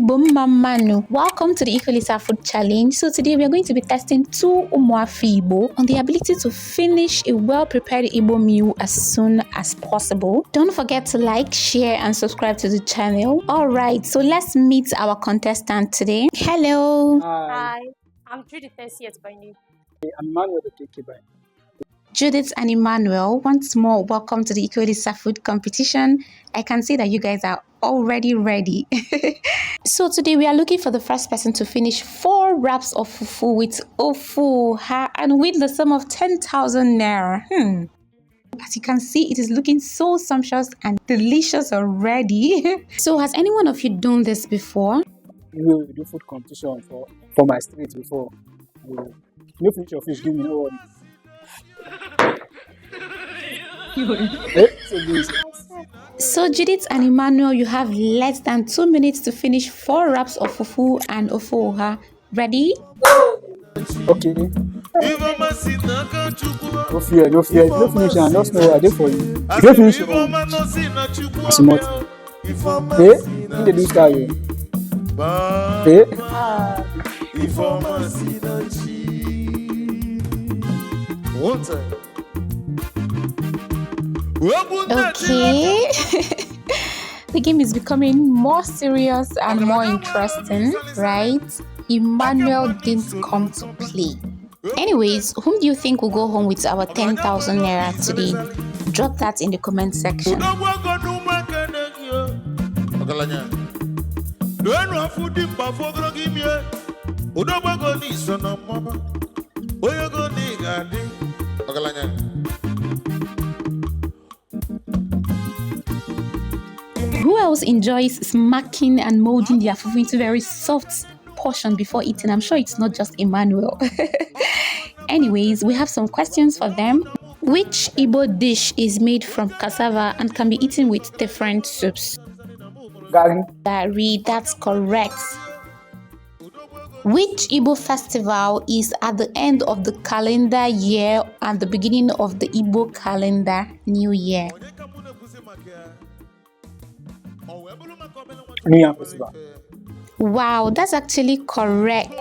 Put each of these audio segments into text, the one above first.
Igbo Mamanu. Welcome to the IKE OLISA food challenge. So today we are going to be testing two Umuafi Igbo on the ability to finish a well-prepared Igbo meal as soon as possible. Don't forget to like, share and subscribe to the channel. Alright, so let's meet our contestant today. Hello. Hi, I'm Judith SCS by name. I'm Manuel the Keke by. Judith and Emmanuel, once more, welcome to the IKE OLISA food competition. I can see that you guys are already ready. So today we are looking for the first person to finish 4 wraps of fufu with ofu and win the sum of 10,000 naira. As you can see, it is looking so sumptuous and delicious already. So has any one of you done this before? We do food competition for my street before. You finish your fish, give me no worries. So Judith and Emmanuel, you have less than 2 minutes to finish 4 wraps of fufu and ofu. Ready? Okay. No fear. If you don't finish, I just know I did for you. If you finish your own, smart. Hey, in the this guy. Hey. One time. Okay. The game is becoming more serious and more interesting, right? Emmanuel didn't come to play. Anyways, whom do you think will go home with our 10,000 naira today? Drop that in the comment section. Who else enjoys smacking and molding their fufu into very soft portion before eating? I'm sure it's not just Emmanuel. Anyways, we have some questions for them. Which Igbo dish is made from cassava and can be eaten with different soups? Gari, that's correct. Which Igbo festival is at the end of the calendar year and the beginning of the Igbo calendar new year? New Year Festival. Wow, that's actually correct.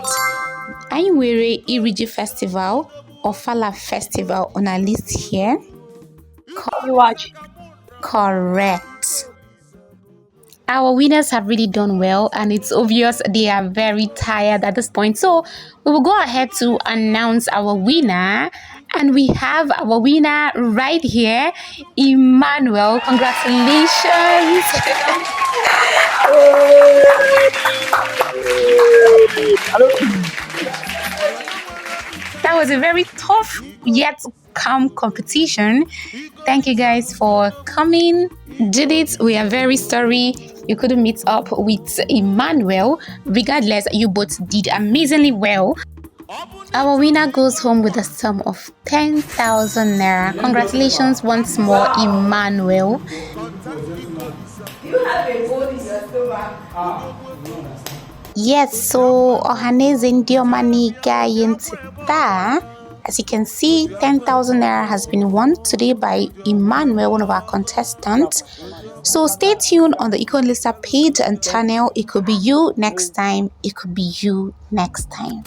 Anywhere Iriji Festival or Fala Festival on our list here? Correct. Our winners have really done well, and it's obvious they are very tired at this point. So we will go ahead to announce our winner. And we have our winner right here, Emmanuel. Congratulations. That was a very tough yet calm competition. Thank you guys for coming. Judith, we are very sorry you couldn't meet up with Emmanuel. Regardless, you both did amazingly well. Our winner goes home with a sum of 10,000 naira. Congratulations once more, Emmanuel. You have a bone in your stomach. Yes, so Ohaneze Ndiomani Gayentita. As you can see, 10,000 naira has been won today by Emmanuel, one of our contestants. So stay tuned on the IKE OLISA page and channel. It could be you next time. It could be you next time.